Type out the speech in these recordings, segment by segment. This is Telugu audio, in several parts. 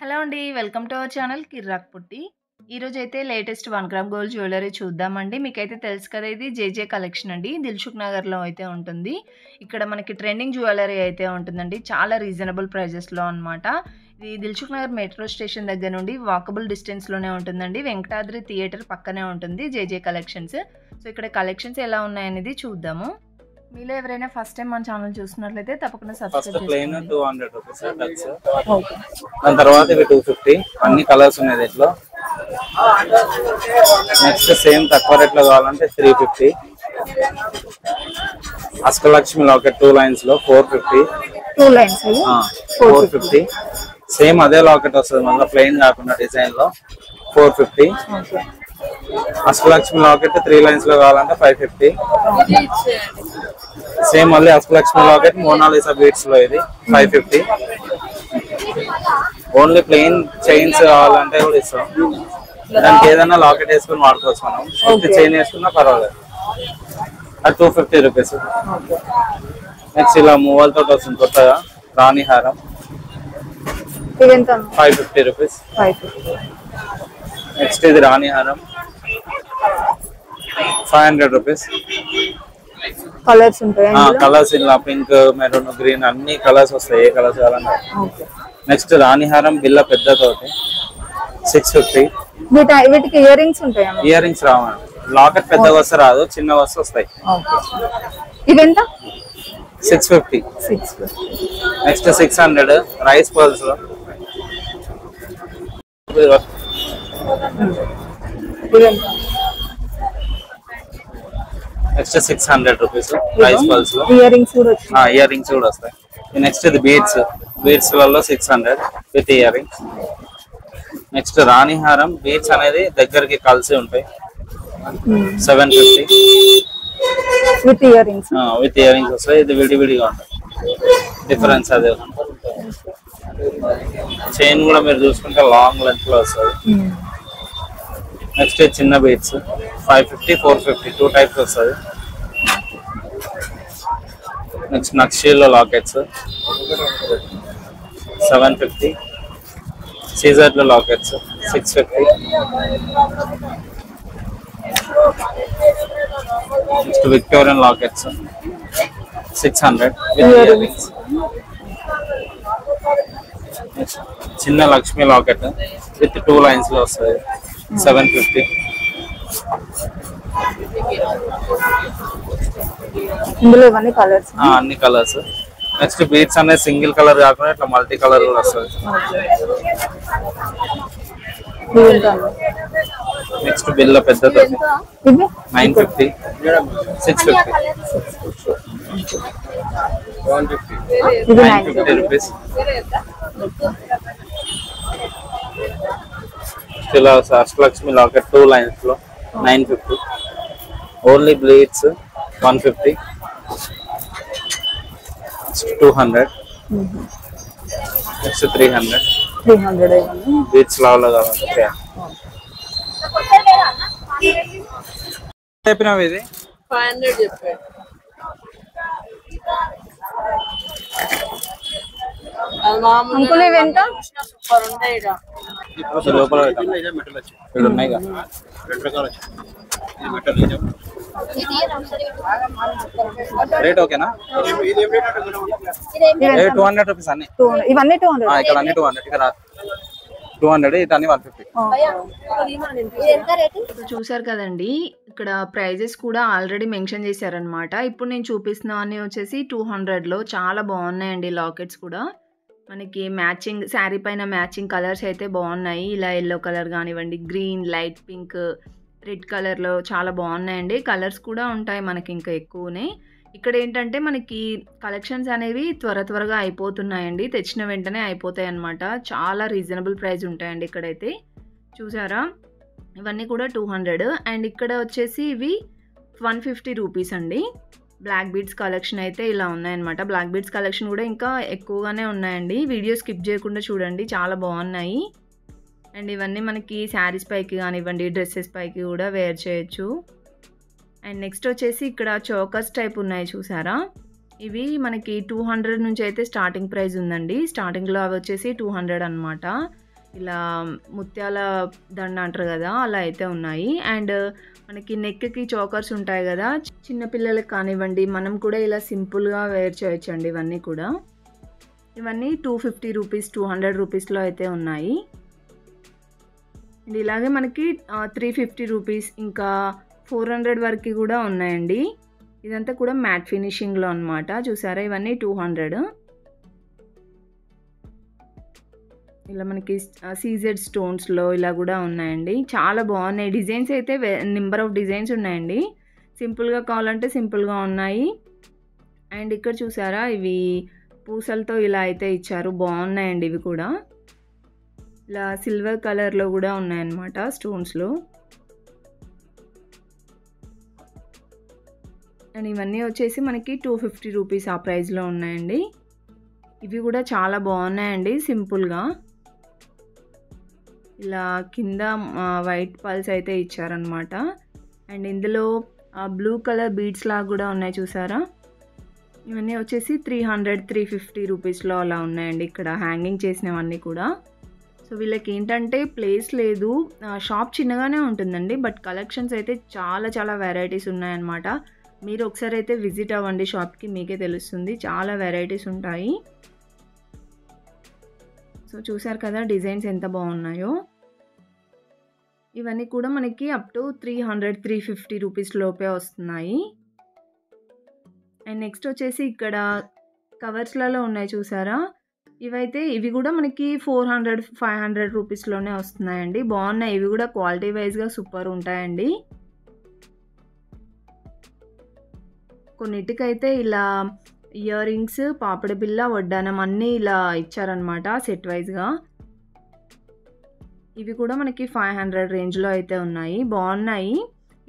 హలో అండి. వెల్కమ్ టు అవర్ ఛానల్ కిర్రాక్ పుట్టి. ఈరోజైతే లేటెస్ట్ 1 గ్రామ్ గోల్డ్ జ్యువెలరీ చూద్దామండి. మీకైతే తెలుసు కదా! ఇది జేజే కలెక్షన్ అండి. దిల్‌సుఖ్ నగర్‌లో అయితే ఉంటుంది. ఇక్కడ మనకి ట్రెండింగ్ జ్యువెలరీ అయితే ఉంటుందండి. చాలా రీజనబుల్ ప్రైజెస్‌లో అనమాట. ఇది దిల్‌సుఖ్ నగర్ మెట్రో స్టేషన్ దగ్గర నుండి వాకబుల్ డిస్టెన్స్‌లోనే ఉంటుందండి. వెంకటాద్రి థియేటర్ పక్కనే ఉంటుంది జేజే కలెక్షన్స్. సో, ఇక్కడ కలెక్షన్స్ ఎలా ఉన్నాయనేది చూద్దాము. మీలో ఎవరైనా ఫస్ట్ టైం మన ఛానల్ చూస్తున్నట్లయితే తప్పకుండా సబ్స్క్రైబ్ ప్లెయిన్ చేసుకోండి. 200 రూపీస్ టచ్. ఓకే. దాని తర్వాత ఇవి 250 అన్ని కలర్స్ ఉన్నాయి దీంట్లో. నెక్స్ట్ సేమ్ తక్కువ రేట్ లో కావాలంటే 350. అష్టలక్ష్మి లాకెట్ 2 లైన్స్ లో 450. 2 లైన్స్ 450. సేమ్ అదే లాకెట్ వస్తుంది మళ్ళీ ప్లెయిన్ కాకుండా డిజైన్ లో 450. ఓకే. అష్టలక్ష్మి లాకెట్ 3 లైన్స్ లో కావాలంటే 550. సేమ్ మళ్ళీ అష్టలక్ష్మి లాకెట్ మోనాలిసా బీట్స్ లో ఇది 550. ఓన్లీ ప్లెయిన్ చైన్స్ కావాలంటే కూడా ఇస్తాం. దానికి ఏదైనా లాకెట్ వేసుకుని వాడుకోవచ్చు మనం. చైన్ వేసుకున్నా పర్వాలేదు. అది 250 రూపీస్. నెక్స్ట్ ఇలా మూవలతో వస్తుంది కొత్తగా రాణి హారం 550 రూపీస్. నెక్స్ట్ ఇది రాణి హారం 500 రూపీస్. కలర్స్ ఉంటాయి. కలర్స్ ఇలా పింక్ మెరూన్ గ్రీన్ అన్ని కలర్స్ వస్తాయి. ఏ కలర్స్ కావాలన్నా. నెక్స్ట్ రాణిహారం బిల్ల పెద్దతోటి 650. వీటికి ఇయర్ రింగ్స్ ఉంటాయి. ఇయర్ రింగ్స్ రావండి. లాకెట్ పెద్దగా వస్తే రాదు, చిన్నగా వస్తే వస్తాయి. ఇవెంత? 650. నెక్స్ట్ 600 రైస్ పర్ల్స్ లో నెక్స్ట్ 600 రూపీస్ రైస్ పర్ల్స్ లో. ఇయర్ రింగ్స్ కూడా వస్తాయి. నెక్స్ట్ ఇది బీడ్స్ లలో 600 విత్ ఇయర్ రింగ్స్. నెక్స్ట్ రాణిహారం బీడ్స్ అనేది దగ్గరికి కలిసి ఉంటాయి 750 విత్ ఇయర్ రింగ్స్ వస్తాయి. ఇది విడివిడిగా ఉంటాయి. డిఫరెన్స్ అదే. చైన్ కూడా మీరు చూసుకుంటే లాంగ్ లెంత్ లో వస్తుంది. నెక్స్ట్ చిన్న బీడ్స్ 550 450 2 టైప్స్ వస్తుంది. నెక్స్ట్ నక్షీలో లాకెట్స్ 750. సీజర్ లో lockets 650. Next Victorian lockets 600 with ear rings. Next చిన్న లక్ష్మి లాకెట్ విత్ 2 లైన్స్ లో వస్తుంది 750. అన్ని కలర్స్. నెక్స్ట్ బీడ్స్ అనేది సింగిల్ కలర్ కాకుండా ఇట్లా మల్టీ కలర్ కూడా వస్తుంది. నెక్స్ట్ బిల్ల పెద్దది 950 650 950 రూపీస్. ఇలా అష్టలక్ష్మి లాకెట్ 2 లైన్స్ లో 950. Only bleeds 150 200. నెక్స్ట్ 300 బీడ్స్ లాలో కావాలి. చెప్పినావు ఇది 500 చెప్పాడు. అంకుల్ ఇవెంత? సూపర్ ఉంటాయి. లోపల ఇక్కడ ఉన్నాయి కదా. రేట్ ఓకేనా? 200 రూపీస్ అన్ని. ఇవన్నీ 200. ఇక్కడ అన్ని 200. ఇక్కడ 200 ఇది అన్ని 150. చూసారు కదండి, ఇక్కడ ప్రైజెస్ కూడా ఆల్రెడీ మెన్షన్ చేశారనమాట. ఇప్పుడు నేను చూపిస్తున్నా అని వచ్చేసి 200లో చాలా బాగున్నాయండి. లాకెట్స్ కూడా మనకి మ్యాచింగ్ శారీ పైన మ్యాచింగ్ కలర్స్ అయితే బాగున్నాయి. ఇలా ఎల్లో కలర్ కానివ్వండి, గ్రీన్, లైట్ పింక్, రెడ్ కలర్లో చాలా బాగున్నాయండి. కలర్స్ కూడా ఉంటాయి మనకి ఇంకా ఎక్కువనే. ఇక్కడ ఏంటంటే మనకి కలెక్షన్స్ అనేవి త్వరగా అయిపోతున్నాయండి. తెచ్చిన వెంటనే అయిపోతాయి అన్నమాట. చాలా రీజనబుల్ ప్రైస్ ఉంటాయండి ఇక్కడైతే. చూసారా, ఇవన్నీ కూడా 200. అండ్ ఇక్కడ వచ్చేసి ఇవి 150 రూపీస్ అండి. బ్లాక్ బీడ్స్ కలెక్షన్ అయితే ఇలా ఉన్నాయన్నమాట. బ్లాక్ బీడ్స్ కలెక్షన్ కూడా ఇంకా ఎక్కువగానే ఉన్నాయండి. వీడియో స్కిప్ చేయకుండా చూడండి, చాలా బాగున్నాయి. అండ్ ఇవన్నీ మనకి శారీస్ పైకి కానివ్వండి, డ్రెస్సెస్ పైకి కూడా వేర్ చేయొచ్చు. అండ్ నెక్స్ట్ వచ్చేసి ఇక్కడ చోకర్స్ టైప్ ఉన్నాయి చూసారా. ఇవి మనకి 200 నుంచి అయితే స్టార్టింగ్ ప్రైస్ ఉందండి. స్టార్టింగ్లో అవి వచ్చేసి 200 అనమాట. ఇలా ముత్యాల దండ అంటారు కదా, అలా అయితే ఉన్నాయి. అండ్ మనకి నెక్కి చోకర్స్ ఉంటాయి కదా, చిన్న పిల్లలకి కానివ్వండి, మనం కూడా ఇలా సింపుల్గా వేర్ చేయొచ్చండి. ఇవన్నీ కూడా ఇవన్నీ 250 రూపీస్ 200 రూపీస్లో అయితే ఉన్నాయి. అండ్ ఇలాగే మనకి 350 రూపీస్ ఇంకా 400 వరకు కూడా ఉన్నాయండి. ఇదంతా కూడా మ్యాట్ ఫినిషింగ్లో అనమాట. చూసారా, ఇవన్నీ 200. ఇలా మనకి సీజెడ్ స్టోన్స్లో ఇలా కూడా ఉన్నాయండి. చాలా బాగున్నాయి డిజైన్స్ అయితే, నెంబర్ ఆఫ్ డిజైన్స్ ఉన్నాయండి. సింపుల్గా కావాలంటే సింపుల్గా ఉన్నాయి. అండ్ ఇక్కడ చూసారా, ఇవి పూసలతో ఇలా అయితే ఇచ్చారు, బాగున్నాయండి ఇవి కూడా. ఇలా సిల్వర్ కలర్లో కూడా ఉన్నాయన్నమాట స్టోన్స్లో. అండ్ ఇవన్నీ వచ్చేసి మనకి 250 రూపీస్ ఆ ప్రైస్లో ఉన్నాయండి. ఇవి కూడా చాలా బాగున్నాయండి సింపుల్గా. ఇలా కింద వైట్ పల్స్ అయితే ఇచ్చారనమాట. అండ్ ఇందులో బ్లూ కలర్ బీడ్స్ లాగా కూడా ఉన్నాయి చూసారా. ఇవన్నీ వచ్చేసి 300-350 రూపీస్లో అలా ఉన్నాయండి ఇక్కడ హ్యాంగింగ్ చేసినవన్నీ కూడా. సో వీళ్ళకి ఏంటంటే ప్లేస్ లేదు, షాప్ చిన్నగానే ఉంటుందండి, బట్ కలెక్షన్స్ అయితే చాలా చాలా వెరైటీస్ ఉన్నాయన్నమాట. మీరు ఒకసారి అయితే విజిట్ అవ్వండి షాప్కి, మీకే తెలుస్తుంది, చాలా వెరైటీస్ ఉంటాయి. సో చూసారు కదా డిజైన్స్ ఎంత బాగున్నాయో. ఇవన్నీ కూడా మనకి అప్ టు 300-350 రూపీస్ లోపే వస్తున్నాయి. అండ్ నెక్స్ట్ వచ్చేసి ఇక్కడ కవర్స్లలో ఉన్నాయి చూసారా, ఇవి కూడా మనకి 400-500 రూపీస్లోనే వస్తున్నాయండి. బాగున్నాయి ఇవి కూడా, క్వాలిటీ వైజ్గా సూపర్ ఉంటాయండి. కొన్నిటికైతే ఇలా ఇయర్ రింగ్స్, పాపడి బిళ్ళ, వడ్డానం అన్నీ ఇలా ఇచ్చారనమాట సెట్ వైజ్గా. ఇవి కూడా మనకి 500 రేంజ్లో అయితే ఉన్నాయి, బాగున్నాయి.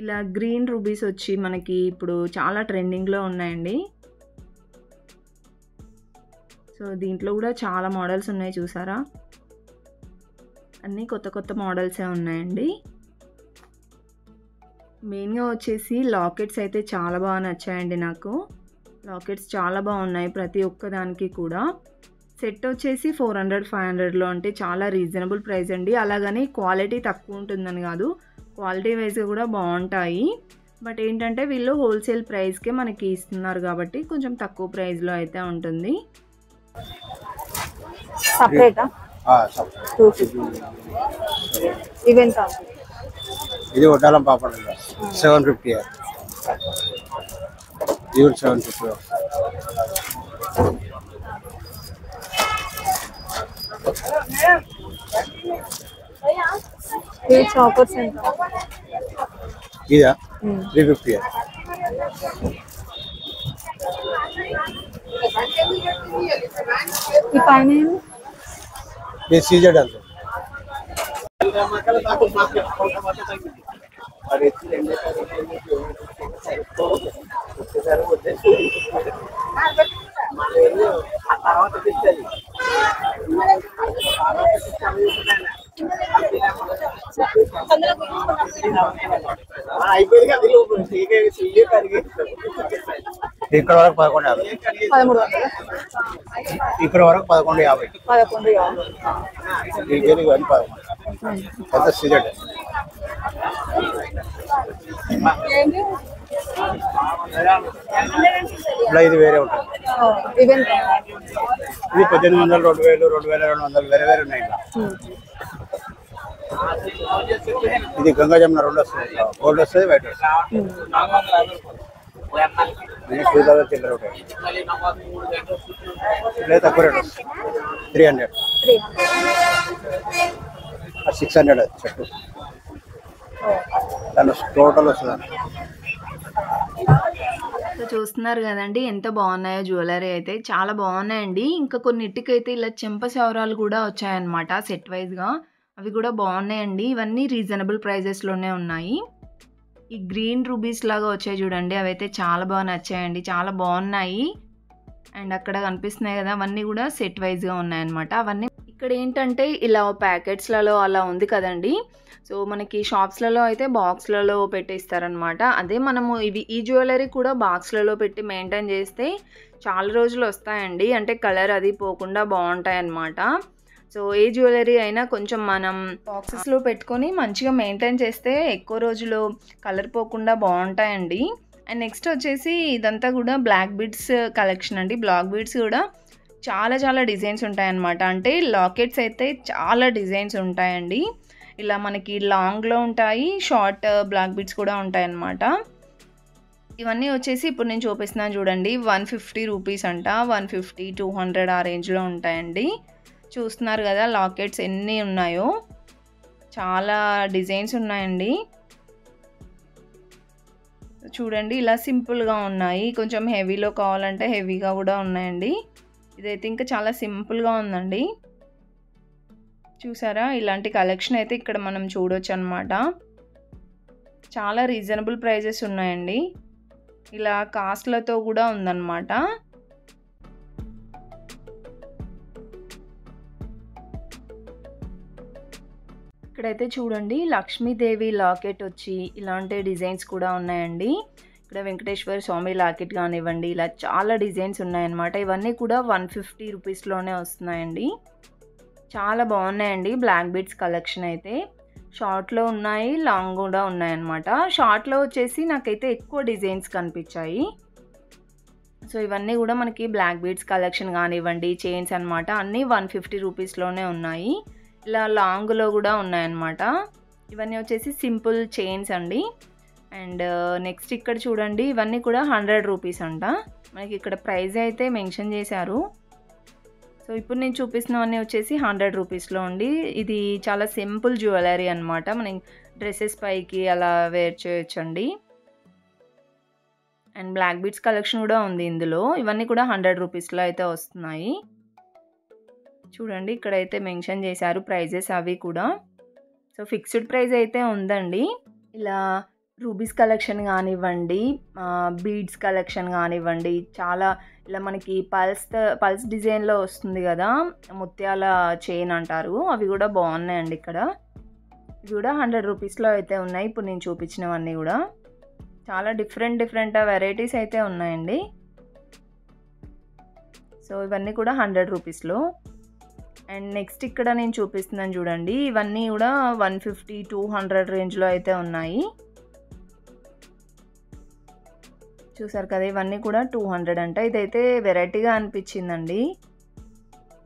ఇలా గ్రీన్ రూబీస్ వచ్చి మనకి ఇప్పుడు చాలా ట్రెండింగ్లో ఉన్నాయండి. సో దీంట్లో కూడా చాలా మోడల్స్ ఉన్నాయి చూసారా, అన్నీ కొత్త కొత్త మోడల్సే ఉన్నాయండి. మెయిన్గా వచ్చేసి లాకెట్స్ అయితే చాలా బాగా నచ్చాయండి నాకు. లాకెట్స్ చాలా బాగున్నాయి ప్రతి ఒక్కదానికి కూడా. సెట్ వచ్చేసి 400-500లో, అంటే చాలా రీజనబుల్ ప్రైస్ అండి. అలాగని క్వాలిటీ తక్కువ ఉంటుందని కాదు, క్వాలిటీ వైజ్గా కూడా బాగుంటాయి. బట్ ఏంటంటే వీళ్ళు హోల్సేల్ ప్రైస్కే మనకి ఇస్తున్నారు కాబట్టి కొంచెం తక్కువ ప్రైస్లో అయితే ఉంటుంది. సపరేటా? ఈవెంట్ ఇది వడ్డాలం పాపడ 750. ఇది 750. ఇది చాపర్స్ ఎంత? ఇదా 350. ఈ పైన ఇది సీజెడ్ అంతే. ఇక్కడ వరకు 1150. 1300. ఇక్కడ వరకు 1150. 1100. పెద్ద సీజెడ్. ఇలా ఇది వేరే ఉంటుంది. ఈవెంట్ ఇది 1800, 2000, 2200 వేరే వేరే ఉన్నాయి. ఇది గంగా జమున 2 వస్తుంది, గోల్డ్ వస్తుంది, వైట్ వస్తుంది. 2000 చిల్లర ఉంటాయి. లేదా తక్కువ రేట్ వస్తుంది 300. 600 చెట్టు. దాని టోటల్ వస్తుంది. సో చూస్తున్నారు కదండి ఎంత బాగున్నాయో జ్యువెలరీ అయితే, చాలా బాగున్నాయండి. ఇంకా కొన్నిటికైతే ఇలా చెంప సవరాలు కూడా వచ్చాయన్నమాట సెట్ వైజ్గా, అవి కూడా బాగున్నాయండి. ఇవన్నీ రీజనబుల్ ప్రైజెస్లోనే ఉన్నాయి. ఈ గ్రీన్ రూబీస్ లాగా వచ్చాయి చూడండి, అవైతే చాలా బాగా నచ్చాయండి, చాలా బాగున్నాయి. అండ్ అక్కడ కనిపిస్తున్నాయి కదా, అవన్నీ కూడా సెట్ వైజ్గా ఉన్నాయన్నమాట. అవన్నీ ఇక్కడ ఏంటంటే ఇలా ప్యాకెట్స్లలో అలా ఉంది కదండి. సో మనకి షాప్స్లలో అయితే బాక్స్లలో పెట్టి ఇస్తారనమాట. అదే మనము ఈ జ్యువెలరీ కూడా బాక్స్లలో పెట్టి మెయింటైన్ చేస్తే చాలా రోజులు వస్తాయండి, అంటే కలర్ అది పోకుండా బాగుంటాయి అన్నమాట. సో ఏ జ్యువెలరీ అయినా కొంచెం మనం బాక్సెస్లో పెట్టుకొని మంచిగా మెయింటైన్ చేస్తే ఎక్కువ రోజులు కలర్ పోకుండా బాగుంటాయండి. అండ్ నెక్స్ట్ వచ్చేసి ఇదంతా కూడా బ్లాక్ బీడ్స్ కలెక్షన్ అండి. బ్లాక్ బీడ్స్ కూడా చాలా డిజైన్స్ ఉంటాయన్నమాట. అంటే లాకెట్స్ అయితే చాలా డిజైన్స్ ఉంటాయండి. ఇలా మనకి లాంగ్లో ఉంటాయి, షార్ట్ బ్లాక్ బీడ్స్ కూడా ఉంటాయన్నమాట. ఇవన్నీ వచ్చేసి ఇప్పుడు నేను చూపిస్తున్నాను చూడండి, 150 రూపీస్ అంట. 150, 200 ఆ రేంజ్లో ఉంటాయండి. చూస్తున్నారు కదా లాకెట్స్ ఎన్ని ఉన్నాయో, చాలా డిజైన్స్ ఉన్నాయండి. చూడండి ఇలా సింపుల్గా ఉన్నాయి, కొంచెం హెవీలో కావాలంటే హెవీగా కూడా ఉన్నాయండి. ఇదైతే ఇంకా చాలా సింపుల్గా ఉందండి. చూసారా, ఇలాంటి కలెక్షన్ అయితే ఇక్కడ మనం చూడొచ్చు అనమాట. చాలా రీజనబుల్ ప్రైజెస్ ఉన్నాయండి. ఇలా కాస్ట్లతో కూడా ఉందన్నమాట. ఇక్కడైతే చూడండి లక్ష్మీదేవి లాకెట్ వచ్చి ఇలాంటి డిజైన్స్ కూడా ఉన్నాయండి. ఇక్కడ వెంకటేశ్వర స్వామి లాకెట్ కానివ్వండి, ఇలా చాలా డిజైన్స్ ఉన్నాయన్నమాట. ఇవన్నీ కూడా 150 రూపీస్లోనే వస్తున్నాయండి. చాలా బాగున్నాయండి బ్లాక్ బీడ్స్ కలెక్షన్ అయితే. షార్ట్లో ఉన్నాయి, లాంగ్ కూడా ఉన్నాయన్నమాట. షార్ట్లో వచ్చేసి నాకైతే ఎక్కువ డిజైన్స్ కనిపించాయి. సో ఇవన్నీ కూడా మనకి బ్లాక్ బీడ్స్ కలెక్షన్ కానివ్వండి, చైన్స్ అనమాట, అన్నీ 150 రూపీస్లోనే ఉన్నాయి. ఇలా లాంగ్లో కూడా ఉన్నాయన్నమాట. ఇవన్నీ వచ్చేసి సింపుల్ చైన్స్ అండి. అండ్ నెక్స్ట్ ఇక్కడ చూడండి, ఇవన్నీ కూడా 100 రూపీస్ అంట. మనకి ఇక్కడ ప్రైస్ అయితే మెన్షన్ చేశారు. సో ఇప్పుడు నేను చూపిస్తున్నవన్నీ వచ్చేసి 100 రూపీస్లో ఉండి, ఇది చాలా సింపుల్ జ్యువెలరీ అనమాట. మనం డ్రెస్సెస్ పైకి అలా వేర్ చేయొచ్చండి. అండ్ బ్లాక్ బీడ్స్ కలెక్షన్ కూడా ఉంది ఇందులో. ఇవన్నీ కూడా 100 రూపీస్లో అయితే వస్తున్నాయి. చూడండి ఇక్కడైతే మెన్షన్ చేశారు ప్రైజెస్ అవి కూడా. సో ఫిక్స్డ్ ప్రైస్ అయితే ఉందండి. ఇలా రూబీస్ కలెక్షన్ కానివ్వండి, బీడ్స్ కలెక్షన్ కానివ్వండి, చాలా ఇలా మనకి పల్స్ డిజైన్లో వస్తుంది కదా, ముత్యాల చైన్ అంటారు, అవి కూడా బాగున్నాయండి. ఇక్కడ ఇవి కూడా 100 రూపీస్లో అయితే ఉన్నాయి. ఇప్పుడు నేను చూపించినవన్నీ కూడా చాలా డిఫరెంట్ వెరైటీస్ అయితే ఉన్నాయండి. సో ఇవన్నీ కూడా 100 రూపీస్లో. అండ్ నెక్స్ట్ ఇక్కడ నేను చూపిస్తున్నాను చూడండి, ఇవన్నీ కూడా 150, 200 రేంజ్లో అయితే ఉన్నాయి. చూసారు కదా, ఇవన్నీ కూడా 200 అంట. ఇదైతే వెరైటీగా అనిపించిందండి.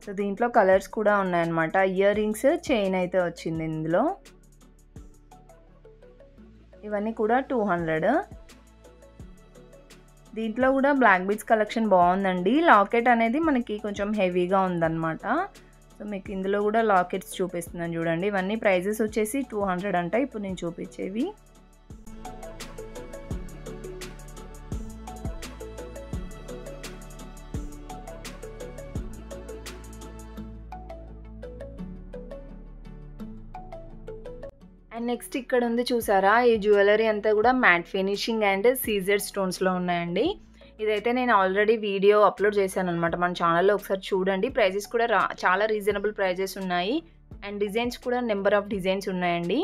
సో దీంట్లో కలర్స్ కూడా ఉన్నాయన్నమాట. ఇయర్ రింగ్స్, చైన్ అయితే వచ్చింది ఇందులో. ఇవన్నీ కూడా 200. దీంట్లో కూడా బ్లాక్ బీడ్స్ కలెక్షన్ బాగుందండి. లాకెట్ అనేది మనకి కొంచెం హెవీగా ఉందన్నమాట. సో మీకు ఇందులో కూడా లాకెట్స్ చూపిస్తున్నాను చూడండి. ఇవన్నీ ప్రైజెస్ వచ్చేసి 200 అంట ఇప్పుడు నేను చూపించేవి. అండ్ నెక్స్ట్ ఇక్కడ ఉంది చూసారా, ఈ జ్యువెలరీ అంతా కూడా మ్యాట్ ఫినిషింగ్ అండ్ సీజర్ స్టోన్స్లో ఉన్నాయండి. ఇదైతే నేను ఆల్రెడీ వీడియో అప్లోడ్ చేశాను అనమాట మన ఛానల్లో, ఒకసారి చూడండి. ప్రైజెస్ కూడా చాలా రీజనబుల్ ప్రైజెస్ ఉన్నాయి. అండ్ డిజైన్స్ కూడా నెంబర్ ఆఫ్ డిజైన్స్ ఉన్నాయండి.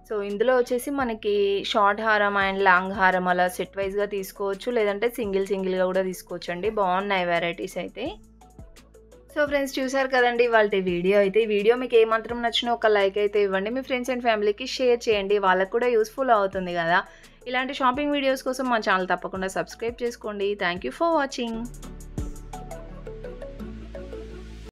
సో ఇందులో వచ్చేసి మనకి షార్ట్ హారం అండ్ లాంగ్ హారం అలా సెట్ వైజ్గా తీసుకోవచ్చు, లేదంటే సింగిల్గా కూడా తీసుకోవచ్చు అండి. బాగున్నాయి వెరైటీస్ అయితే. సో ఫ్రెండ్స్ చూసారు కదండి వాళ్ళ వీడియో అయితే. ఈ వీడియో మీకు ఏమాత్రం నచ్చినా ఒక లైక్ అయితే ఇవ్వండి. మీ ఫ్రెండ్స్ అండ్ ఫ్యామిలీకి షేర్ చేయండి, వాళ్ళకు కూడా యూస్ఫుల్ అవుతుంది కదా. ఇలాంటి షాపింగ్ వీడియోస్ కోసం మా ఛానల్ తప్పకుండా సబ్స్క్రైబ్ చేసుకోండి. Thank you for watching.